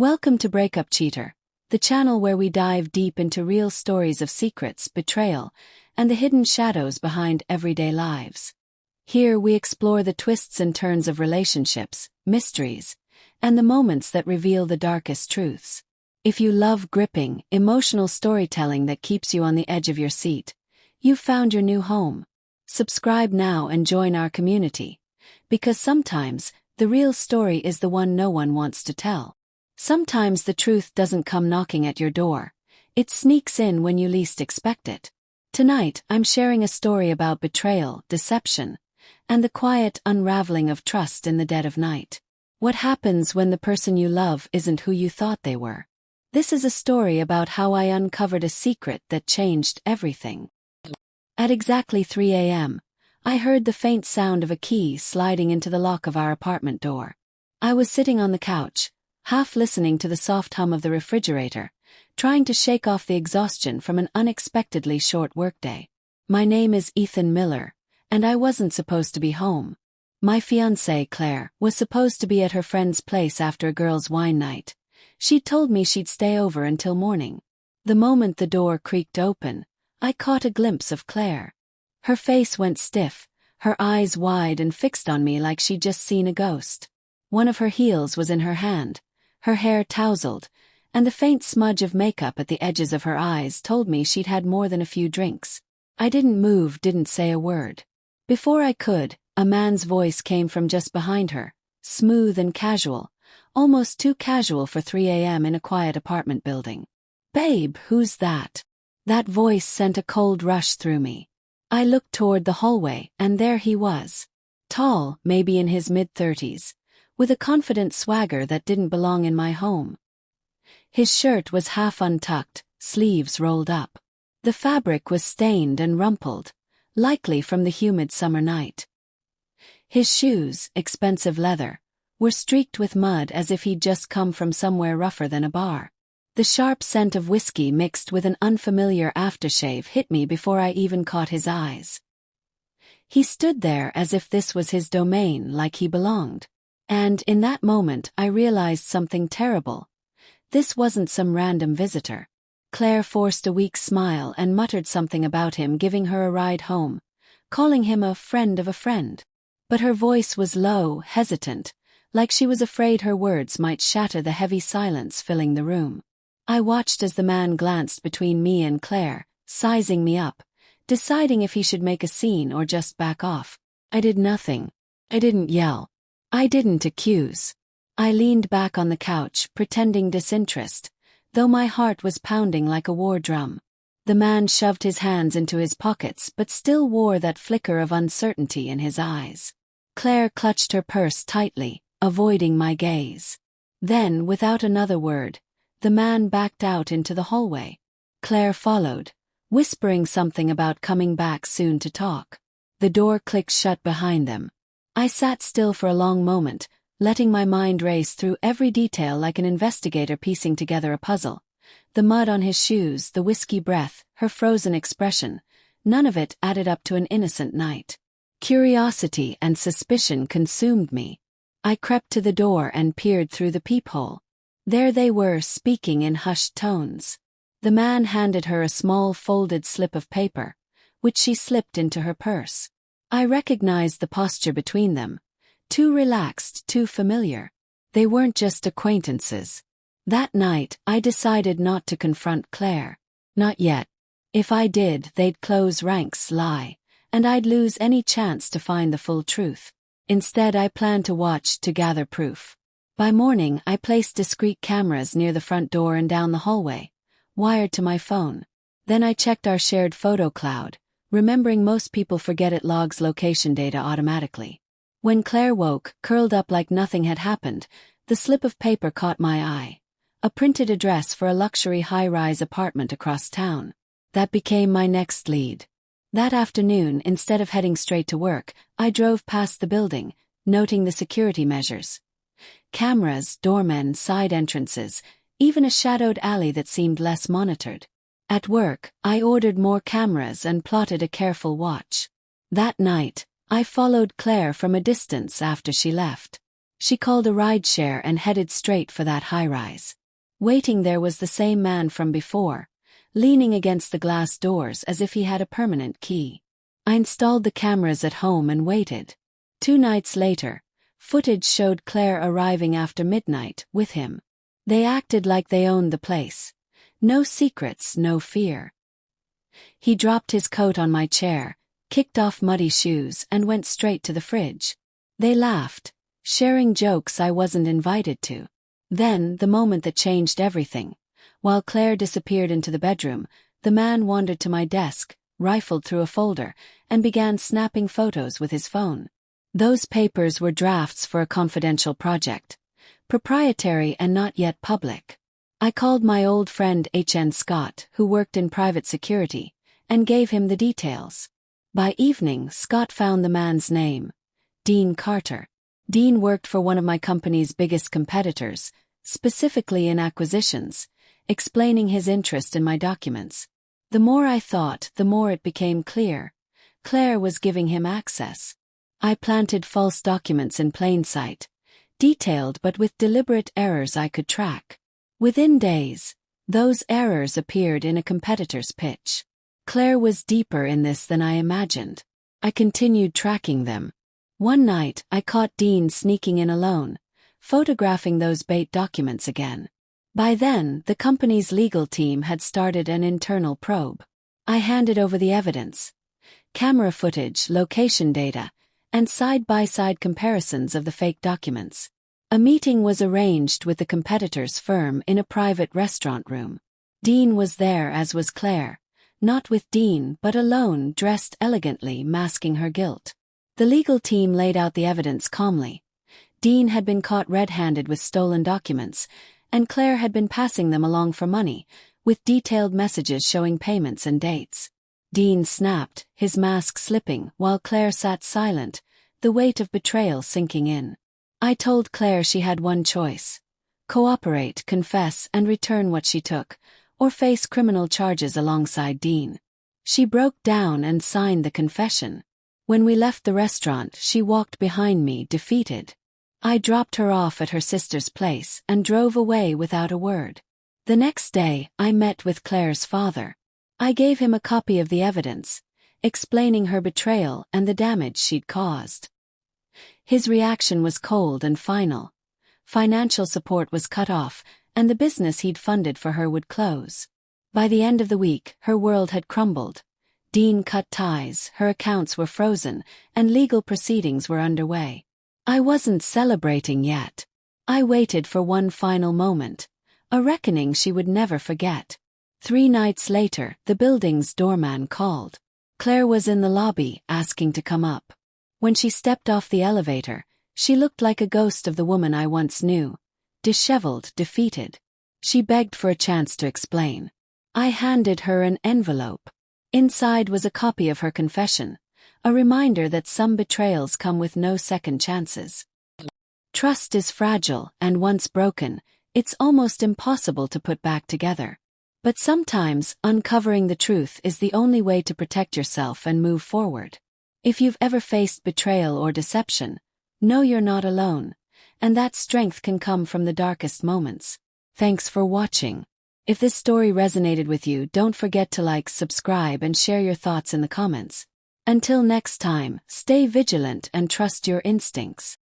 Welcome to Breakup Cheater, the channel where we dive deep into real stories of secrets, betrayal, and the hidden shadows behind everyday lives. Here we explore the twists and turns of relationships, mysteries, and the moments that reveal the darkest truths. If you love gripping, emotional storytelling that keeps you on the edge of your seat, you've found your new home. Subscribe now and join our community, because sometimes the real story is the one no one wants to tell. Sometimes the truth doesn't come knocking at your door. It sneaks in when you least expect it. Tonight, I'm sharing a story about betrayal, deception, and the quiet unraveling of trust in the dead of night. What happens when the person you love isn't who you thought they were? This is a story about how I uncovered a secret that changed everything. At exactly 3 a.m., I heard the faint sound of a key sliding into the lock of our apartment door. I was sitting on the couch, half listening to the soft hum of the refrigerator, trying to shake off the exhaustion from an unexpectedly short workday. My name is Ethan Miller, and I wasn't supposed to be home. My fiancée, Claire, was supposed to be at her friend's place after a girls' wine night. She'd told me she'd stay over until morning. The moment the door creaked open, I caught a glimpse of Claire. Her face went stiff, her eyes wide and fixed on me like she'd just seen a ghost. One of her heels was in her hand, her hair tousled, and the faint smudge of makeup at the edges of her eyes told me she'd had more than a few drinks. I didn't move, didn't say a word. Before I could, a man's voice came from just behind her, smooth and casual, almost too casual for 3 a.m. in a quiet apartment building. "Babe, who's that?" That voice sent a cold rush through me. I looked toward the hallway, and there he was. Tall, maybe in his mid-30s, with a confident swagger that didn't belong in my home. His shirt was half untucked, sleeves rolled up. The fabric was stained and rumpled, likely from the humid summer night. His shoes, expensive leather, were streaked with mud as if he'd just come from somewhere rougher than a bar. The sharp scent of whiskey mixed with an unfamiliar aftershave hit me before I even caught his eyes. He stood there as if this was his domain, like he belonged. And in that moment I realized something terrible. This wasn't some random visitor. Claire forced a weak smile and muttered something about him giving her a ride home, calling him a friend of a friend. But her voice was low, hesitant, like she was afraid her words might shatter the heavy silence filling the room. I watched as the man glanced between me and Claire, sizing me up, deciding if he should make a scene or just back off. I did nothing. I didn't yell. I didn't accuse. I leaned back on the couch, pretending disinterest, though my heart was pounding like a war drum. The man shoved his hands into his pockets but still wore that flicker of uncertainty in his eyes. Claire clutched her purse tightly, avoiding my gaze. Then, without another word, the man backed out into the hallway. Claire followed, whispering something about coming back soon to talk. The door clicked shut behind them. I sat still for a long moment, letting my mind race through every detail like an investigator piecing together a puzzle. The mud on his shoes, the whiskey breath, her frozen expression, none of it added up to an innocent night. Curiosity and suspicion consumed me. I crept to the door and peered through the peephole. There they were, speaking in hushed tones. The man handed her a small folded slip of paper, which she slipped into her purse. I recognized the posture between them. Too relaxed, too familiar. They weren't just acquaintances. That night, I decided not to confront Claire. Not yet. If I did, they'd close ranks, lie, and I'd lose any chance to find the full truth. Instead, I planned to watch to gather proof. By morning, I placed discreet cameras near the front door and down the hallway, wired to my phone. Then I checked our shared photo cloud, remembering most people forget it logs location data automatically. When Claire woke, curled up like nothing had happened, the slip of paper caught my eye. A printed address for a luxury high-rise apartment across town. That became my next lead. That afternoon, instead of heading straight to work, I drove past the building, noting the security measures. Cameras, doormen, side entrances, even a shadowed alley that seemed less monitored. At work, I ordered more cameras and plotted a careful watch. That night, I followed Claire from a distance after she left. She called a rideshare and headed straight for that high-rise. Waiting there was the same man from before, leaning against the glass doors as if he had a permanent key. I installed the cameras at home and waited. 2 nights later, footage showed Claire arriving after midnight with him. They acted like they owned the place. No secrets, no fear. He dropped his coat on my chair, kicked off muddy shoes, and went straight to the fridge. They laughed, sharing jokes I wasn't invited to. Then, the moment that changed everything. While Claire disappeared into the bedroom, the man wandered to my desk, rifled through a folder, and began snapping photos with his phone. Those papers were drafts for a confidential project, proprietary and not yet public. I called my old friend H.N. Scott, who worked in private security, and gave him the details. By evening, Scott found the man's name: Dean Carter. Dean worked for one of my company's biggest competitors, specifically in acquisitions, explaining his interest in my documents. The more I thought, the more it became clear. Claire was giving him access. I planted false documents in plain sight, detailed but with deliberate errors I could track. Within days, those errors appeared in a competitor's pitch. Claire was deeper in this than I imagined. I continued tracking them. One night, I caught Dean sneaking in alone, photographing those bait documents again. By then, the company's legal team had started an internal probe. I handed over the evidence: camera footage, location data, and side-by-side comparisons of the fake documents. A meeting was arranged with the competitor's firm in a private restaurant room. Dean was there, as was Claire. Not with Dean, but alone, dressed elegantly, masking her guilt. The legal team laid out the evidence calmly. Dean had been caught red-handed with stolen documents, and Claire had been passing them along for money, with detailed messages showing payments and dates. Dean snapped, his mask slipping, while Claire sat silent, the weight of betrayal sinking in. I told Claire she had one choice: cooperate, confess, and return what she took, or face criminal charges alongside Dean. She broke down and signed the confession. When we left the restaurant, she walked behind me, defeated. I dropped her off at her sister's place and drove away without a word. The next day, I met with Claire's father. I gave him a copy of the evidence, explaining her betrayal and the damage she'd caused. His reaction was cold and final. Financial support was cut off, and the business he'd funded for her would close. By the end of the week, her world had crumbled. Dean cut ties, her accounts were frozen, and legal proceedings were underway. I wasn't celebrating yet. I waited for one final moment, a reckoning she would never forget. 3 nights later, the building's doorman called. Claire was in the lobby, asking to come up. When she stepped off the elevator, she looked like a ghost of the woman I once knew, disheveled, defeated. She begged for a chance to explain. I handed her an envelope. Inside was a copy of her confession, a reminder that some betrayals come with no second chances. Trust is fragile, and once broken, it's almost impossible to put back together. But sometimes, uncovering the truth is the only way to protect yourself and move forward. If you've ever faced betrayal or deception, know you're not alone, and that strength can come from the darkest moments. Thanks for watching. If this story resonated with you, don't forget to like, subscribe, and share your thoughts in the comments. Until next time, stay vigilant and trust your instincts.